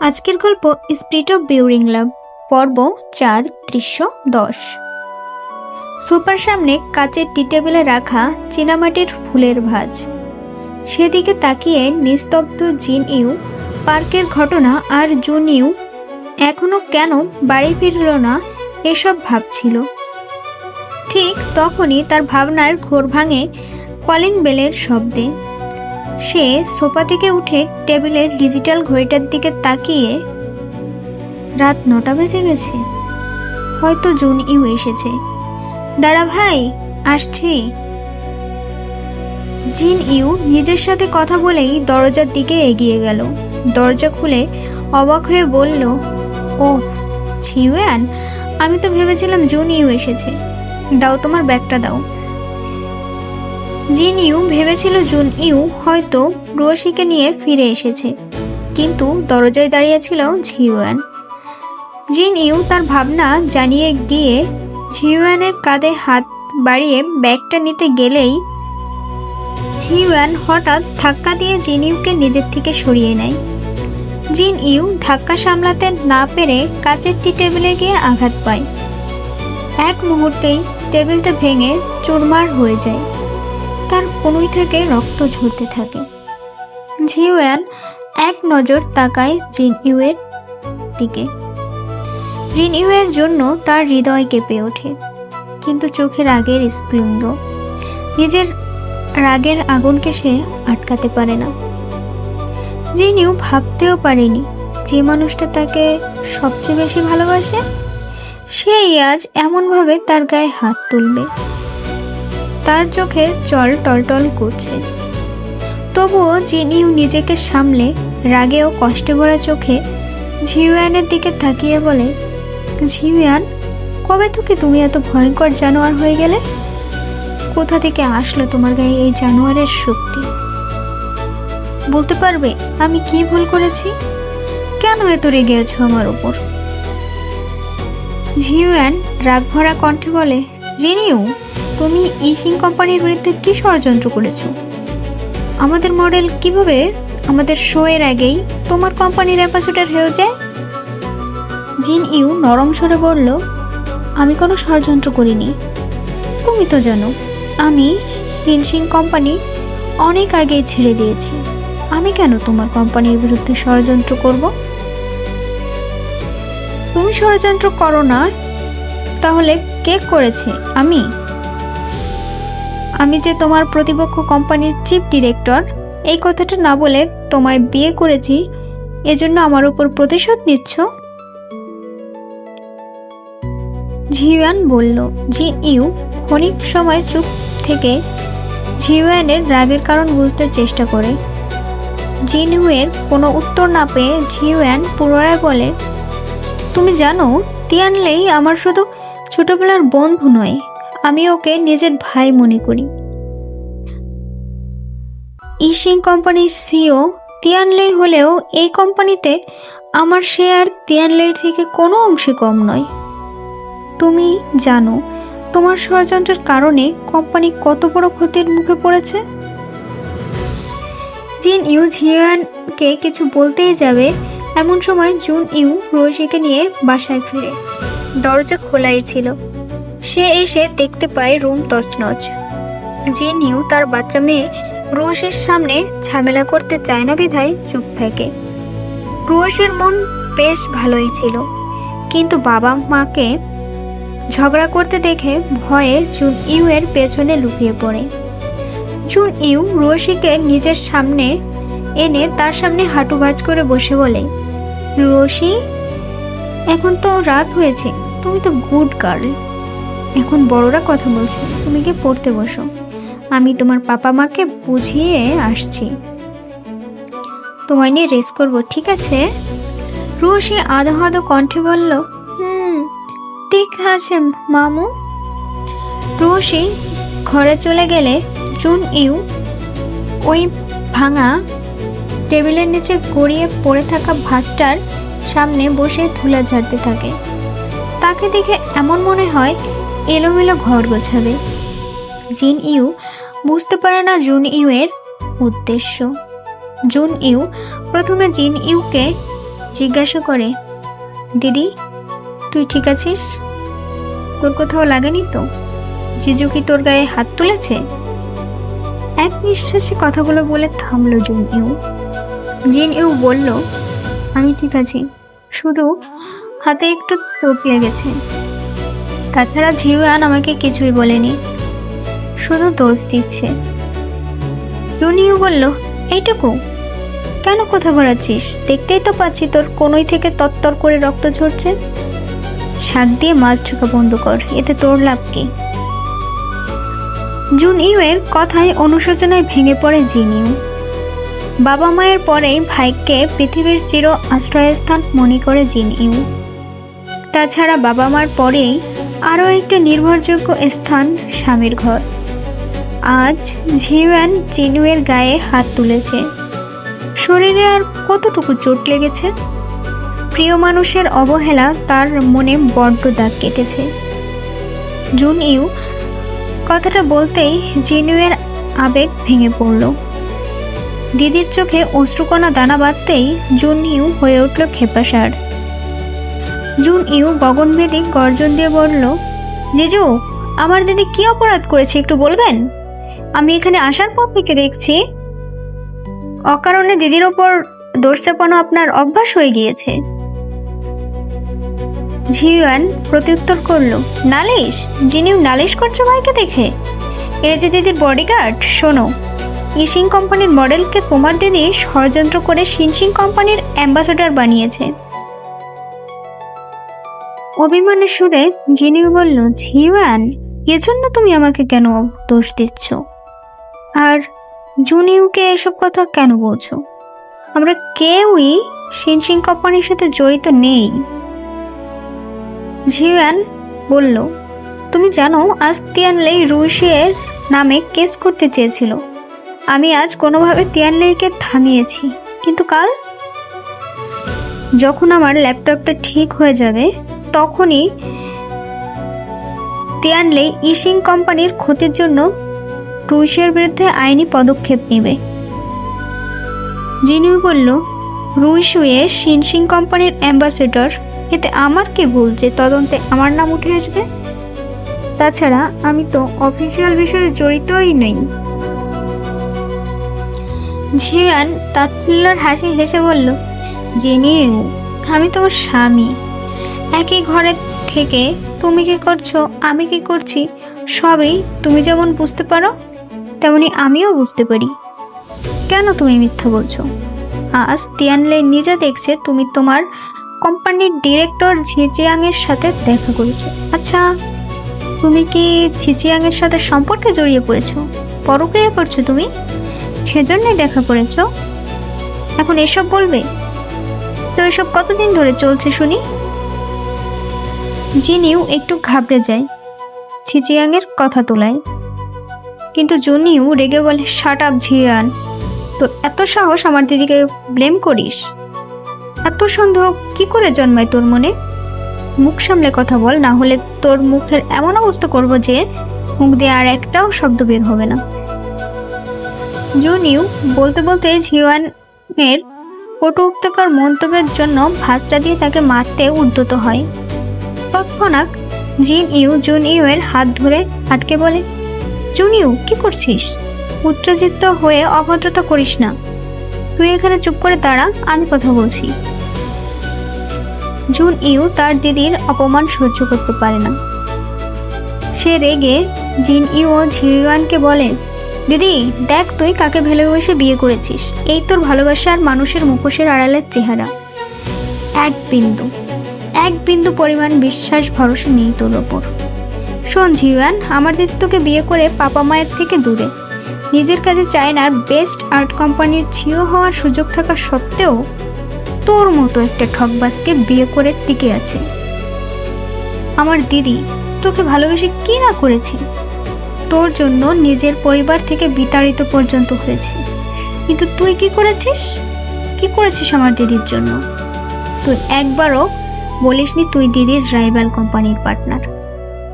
আজকের গল্প spirit of বিউরিং লাভ পর্ব 4 দৃশ্য 10। সোফার সামনে কাচের টি টেবিলে রাখা চীনামাটির ফুলের ভাঁজ, সেদিকে তাকিয়ে নিস্তব্ধ জিন ইউ পার্কের ঘটনা আর জুন ইউ এখনো কেন বাড়ি ফিরল না এসব ভাবছিল। ঠিক তখনই তার ভাবনার ঘোর ভাঙে কলিং বেলের শব্দে। সে সোফা থেকে উঠে টেবিলের ডিজিটাল ঘড়িটার দিকে তাকিয়ে, রাত 9টা বেজে গেছে, হয়তো জুন ইউ এসেছে। দাঁড়া ভাই, আসছি। জিন ইউ নিজের সাথে কথা বলেই দরজার দিকে এগিয়ে গেল। দরজা খুলে অবাক হয়ে বলল, ও ছিওয়ান, আমি তো ভেবেছিলাম জুন ইউ এসেছে। দাও তোমার ব্যাগটা দাও। জিন ইউ ভেবেছিল জুন ইউ হয়তো রুয়াশিকে নিয়ে ফিরে এসেছে, কিন্তু দরজায় দাঁড়িয়েছিল ঝিওয়ান। জিন ইউ তার ভাবনা জানিয়ে দিয়ে ঝিওয়ানের কাঁধে হাত বাড়িয়ে ব্যাগটা নিতে গেলেই ঝিওয়ান হঠাৎ ধাক্কা দিয়ে জিন ইউকে নিজের থেকে সরিয়ে নেয়। জিন ইউ ধাক্কা সামলাতে না পেরে কাচের টি টেবিলে গিয়ে আঘাত পায়। এক মুহূর্তেই টেবিলটা ভেঙে চুরমার হয়ে যায়। তার কনুই থেকে রক্ত ঝরতে থাকে। ঝিওয়ান এক নজর তাকায় জিন ইউয়ের দিকে। জিন ইউয়ের জন্য তার হৃদয় কেঁপে ওঠে, কিন্তু চোখে রাগের স্ফুলিঙ্গ। নিজের রাগের আগুনকে সে আটকাতে পারে না। জিন ইউ ভাবতেও পারেনি যে মানুষটা তাকে সবচেয়ে বেশি ভালোবাসে সেই আজ এমনভাবে তার গায়ে হাত তুলবে। তার চোখে জল টলটল করছে, তবুও জিন ইউ নিজেকে সামলে রাগে ও কষ্টে ভরা চোখে ঝিওয়ানের দিকে তাকিয়ে বলে, ঝিওয়ান, কবে থেকে তুমি এত ভয়ঙ্কর জানোয়ার হয়ে গেলে? কোথা থেকে আসলো তোমার গায়ে এই জানোয়ারের শক্তি? বলতে পারবে আমি কি ভুল করেছি? কেন এত রেগে আছো আমার উপর? ঝিওয়ান রাগ ভরা কণ্ঠে বলে, জিন ইউ, তুমি ইশিং কোম্পানির বিরুদ্ধে কি ষড়যন্ত্র করেছো? আমাদের মডেল কিভাবে আমাদের শো এর আগেই তোমার কোম্পানির অ্যাম্বাসেডর হয়ে যায়? জিন ইউ নরম স্বরে বলল, আমি কোনো ষড়যন্ত্র করিনি। তুমি তো জানো আমি ইশিং কোম্পানি অনেক আগেই ছেড়ে দিয়েছি। আমি কেন তোমার কোম্পানির বিরুদ্ধে ষড়যন্ত্র করব? তুমি ষড়যন্ত্র করো না, তাহলে কে করেছে? আমি যে তোমার প্রতিপক্ষ কোম্পানির চিফ ডিরেক্টর, এই কথাটা না বলে তোমায় বিয়ে করেছি, এজন্য আমার উপর প্রতিশোধ নিচ্ছ? ঝিওয়ান বলল। জিন ইউ ক্ষণিক সময় চুপ থেকে ঝিওয়ানের রাগের কারণ বুঝতে চেষ্টা করে। জিন ইউয়ের কোনো উত্তর না পেয়ে ঝিওয়ান পুনরায় বলে, তুমি জানো তিয়ানলেই আমার শুধু ছোটবেলার বন্ধু নয়, আমি ওকে নিজের ভাই মনে করি। ইশিং কোম্পানির সিও তিয়ানলে হলেও এই কোম্পানিতে আমার শেয়ার তিয়ানলের থেকে কোনো অংশে কম নয়। তুমি জানো তোমার ষড়যন্ত্রের কারণে কোম্পানি কত বড় ক্ষতির মুখে পড়েছে? জিন ইউ ঝিওয়ানকে কিছু বলতেই যাবে, এমন সময় জুন ইউ রোশিকে নিয়ে বাসায় ফিরে। দরজা খোলাই ছিল। সে এসে দেখতে পায় রুম তছনছ। জিন ইউ তার বাচ্চা মেয়ে রুয়াশির সামনে ঝামেলা করতে চায় না বিধায় চুপ থাকে। রুয়াশির মন বেশ ভালোই ছিল, কিন্তু বাবা মাকে ঝগড়া করতে দেখে ভয়ে জুন ইউ এর পেছনে লুকিয়ে পড়ে। জুন ইউ রুয়াশিকে নিজের সামনে এনে তার সামনে হাঁটু ভাঁজ করে বসে বলে, রুয়াশি, এখন তো রাত হয়েছে, তুমি তো গুড গার্ল। এখন বড়রা কথা বলছে, তুমি গিয়ে পড়তে বসো। আমি তোমার পাপা মাকে বুঝিয়ে আসছি। তোমায় নিয়ে রেস করবো, ঠিক আছে? রুয়াশি আধো আধো কণ্ঠে বলল, ঠিক আছে মামু। রুয়াশি ঘরে চলে গেলে জুন ইউ ওই ভাঙা টেবিলের নিচে গড়িয়ে পড়ে থাকা ভাঁজটার সামনে বসে ধুলা ঝাড়তে থাকে। তাকে দেখে এমন মনে হয় এলোমেলো ঘর গোছাবে। জিন ইউ বুঝতে পারে না জুন ইউ এর উদ্দেশ্য। জুন ইউ প্রথমে জিন ইউকে জিজ্ঞাসা করে, দিদি তুই ঠিক আছিস? তোর কোথাও লাগেনি তো? জিজু কি তোর গায়ে হাত তুলেছে? এক নিঃশ্বাসে কথাগুলো বলে থামলো জিন ইউ বলল, আমি ঠিক আছি, শুধু হাতে একটু চোট লেগেছে। তাছাড়া ঝিওয়ান আমাকে কিছুই বলেনি, শুধু দোষ দিচ্ছে। জুন ইউ বলল, এইটুকু? কেন কথা ঘোরাচ্ছিস? দেখতেই তো পাচ্ছি তোর কোনোই থেকে তত্তর করে রক্ত ঝরছে। শাক দিয়ে মাছ ঢাকা বন্ধ কর, এতে তোর লাভ কি? জুন ইউ এর কথায় অনুশোচনায় ভেঙে পড়ে জিন ইউ। বাবা মায়ের পরেই ভাইকে পৃথিবীর চির আশ্রয়স্থান মনে করে জিন ইউ। তাছাড়া বাবা মার পরেই আরও একটা নির্ভরযোগ্য স্থান স্বামীর ঘর। আজ ঝিওয়ান জিনুয়ের গায়ে হাত তুলেছে। শরীরে আর কতটুকু চোট লেগেছে? প্রিয় মানুষের অবহেলা তার মনে বড্ড দাগ কেটেছে। জুন ইউ কথাটা বলতেই জিনুয়ের আবেগ ভেঙে পড়ল। দিদির চোখে অশ্রুকণা দানা বাঁধতেই জুন ইউ হয়ে উঠল ক্ষেপাসার। জুন ইউ গগনভেদী গর্জন দিয়ে বলল, জিজু আমার দিদি কি অপরাধ করেছে একটু বলবেন? আমি এখানে আসার পর থেকে দেখছি অকারণে দিদির ওপর দোষ চাপানো আপনার অভ্যাস হয়ে গিয়েছে। ঝিওয়ান প্রত্যুত্তর করল, নালিশ? জিনিউ নালিশ করছে ভাইকে দেখে? এ যে দিদির বডিগার্ড। শোনো, ইশিং কোম্পানির মডেলকে তোমার দিদি ষড়যন্ত্র করে শিনশিং কোম্পানির অ্যাম্বাসেডর বানিয়েছে। অভিমানের সুরে জিনিউ বলল, ঝিওয়ান এজন্য তুমি আমাকে কেন দোষ দিচ্ছ? আর জুনিউকে এসব কথা কেন বলছো? আমরা কেউই শিনশিং কোম্পানির সাথে জড়িত নেই। ঝিওয়ান বলল, তুমি জানো আজ তিয়ানলেই রুইশিয়ের নামে কেস করতে চেয়েছিল। আমি আজ কোনোভাবে তিয়ানলেইকে থামিয়েছি, কিন্তু কাল যখন আমার ল্যাপটপটা ঠিক হয়ে যাবে তখনই তিয়ানলেই ইশিং কোম্পানির ক্ষতির জন্য রুইশিয়ের বিরুদ্ধে আইনি পদক্ষেপ নেবে। জিনিউ বলল, রুইশিয়ে শিনশিং কোম্পানির অ্যাম্বাসেডর, এতে আমার কি ভুল যে তদন্তে আমার নাম উঠে আসবে? তাছাড়া আমি তো অফিসিয়াল বিষয়ে জড়িতই নেই। ঝিয়ান তাচ্ছিল্যের হাসি হেসে বলল, জিনিউ আমি তোমার স্বামী। একই ঘরে থেকে তুমি কি করছো আমি কি করছি সবই তুমি যেমন বুঝতে পারো তেমনি আমিও বুঝতে পারি। কেন তুমি মিথ্যা বলছো? আজ তিয়ানলে নিজে দেখছে তুমি তোমার কোম্পানির ডিরেক্টর ঝিচিয়াং এর সাথে দেখা করেছো। আচ্ছা, তুমি কি ঝিচিয়াং এর সাথে সম্পর্কে জড়িয়ে পড়েছো? পরকীয়া করছো তুমি, সেজন্যই দেখা করেছো? এখন এসব বলবে? তো এসব কতদিন ধরে চলছে শুনি? জিনিউ একটু ঘাবড়ে যায় ঝিচিয়াং এর কথা তোলায়, কিন্তু জুনিউ রেগে বলে, শাট আপ ঝিয়ান, তোর এত সাহস আমার দিদিকে ব্লেম করিস? এত সন্দেহ কি করে জন্মায় তোর মনে? মুখ সামলে কথা বল, না হলে তোর মুখের এমন অবস্থা করব যে মুখ দিয়ে আর একটাও শব্দ বের হবে না। জুনিউ বলতে বলতে ঝিওয়ানের কটূক্তিকর মন্তব্যের জন্য ভাঁজটা দিয়ে তাকে মারতে উদ্যত হয়। তৎক্ষণাৎ জুন ইউ এর হাত ধরে আটকে বলে, জুনিউ কি করছিস? উচ্চজিত হয়ে অভদ্রতা করিস না। তুই এখানে চুপ করে দাঁড়া, আমি কথা বলছি। জুন ইউ তার দিদির অপমান সহ্য করতে পারে না। সে রেগে জিন ইউ ও ঝিওয়ানকে বলে, দিদি দেখ তুই কাকে ভালোবেসে বিয়ে করেছিস। এই তোর ভালোবাসার মানুষের মুখোশের আড়ালের চেহারা। এক বিন্দু পরিমাণ বিশ্বাস ভরসা নেই তোর ওপর। শোন ঝিওয়ান, আমার দিদি তোকে বিয়ে করে পাপা মায়ের থেকে দূরে নিজের কাছে চায়নার বেস্ট আর্ট কোম্পানির ঝিও হওয়ার সুযোগ থাকা সত্ত্বেও তোর মতো একটা ঠকবাজকে বিয়ে করে টিকে আছে। আমার দিদি তোকে ভালোবেসে কি না করেছে? তোর জন্য নিজের পরিবার থেকে বিতাড়িত পর্যন্ত হয়েছে, কিন্তু তুই কি করেছিস আমার দিদির জন্য? তুই একবারও বলিসনি তুই দিদির রাইভাল কোম্পানির পার্টনার।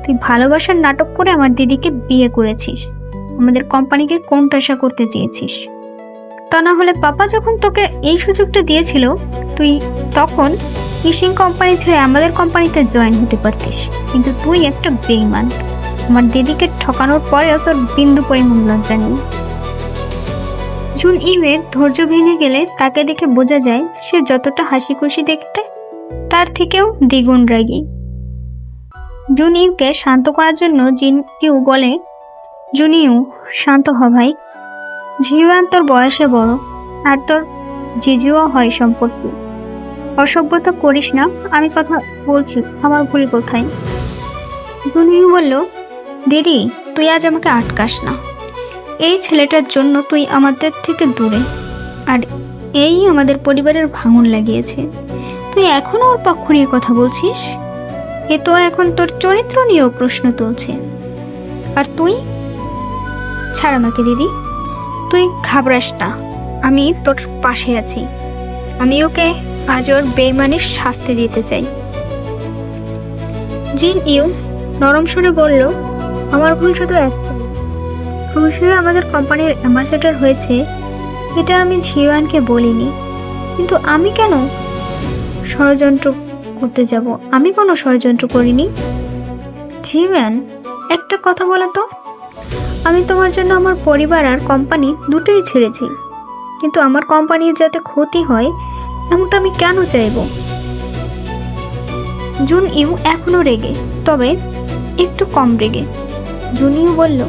তুই ভালোবাসার নাটক করে আমার দিদিকে বিয়ে করেছিস, আমাদের কোম্পানিকে কোণঠাসা করতে চেয়েছিস। তা না হলে পাপা যখন তোকে এই সুযোগটা দিয়েছিল, তুই তখন ফিশিং কোম্পানি ছেড়ে আমাদের কোম্পানিতে জয়েন হতে পারতিস। কিন্তু তুই একটা বেঈমান। আমার দিদিকে ঠকানোর পরেও তোর বিন্দু পরিমাণ লজ্জা নেই। জুন ইউয়ের ধৈর্য ভেঙে গেলে তাকে দেখে বোঝা যায় সে যতটা হাসি খুশি দেখতে, তার থেকেও দ্বিগুণ রাগী। জুন ইউকে শান্ত করার জন্য জিন ইউ বলে, জুন ইউ, শান্ত হ ভাই। ঝিওয়ান তোর বয়সে বড়, আর তোর জিজুও হয় সম্পর্কে। অসভ্যতা করিস না, আমি কথা বলছি, আমার ভুল কোথায়? জুন ইউ বলল, দিদি তুই আজ আমাকে আটকাস না। এই ছেলেটার জন্য তুই আমাদের থেকে দূরে, আর এই আমাদের পরিবারের ভাঙন লাগিয়েছে। তুই এখনো ওর পক্ষ নিয়ে কথা বলছিস? এ তো এখন তোর চরিত্র নিয়েও প্রশ্ন তুলছে। আর তুই? ছাড় আমাকে দিদি, তুই ঘাবড়াস না, আমি তোর পাশে আছি। আমি ওকে আজ ওর বেইমানির শাস্তি দিতে চাই। জিন ইউ নরম সুরে বলল, আমার ভুল শুধু একটা, রুশিয়া আমাদের কোম্পানির অ্যাম্বাসেডর হয়েছে, এটা আমি ঝিওয়ানকে বলিনি। কিন্তু আমি কেন ষড়যন্ত্র করতে যাব? আমি কোনো ষড়যন্ত্র করিনি। ঝিওয়ান, একটা কথা বলো তো, আমি তোমার জন্য আমার পরিবার আর কোম্পানি দুটোই ছেড়েছি, কিন্তু আমার কোম্পানির যাতে ক্ষতি হয় এমনটা আমি কেন চাইব? জুন ইউ এখনো রেগে, তবে একটু কম রেগে। জুন ইউ বলল,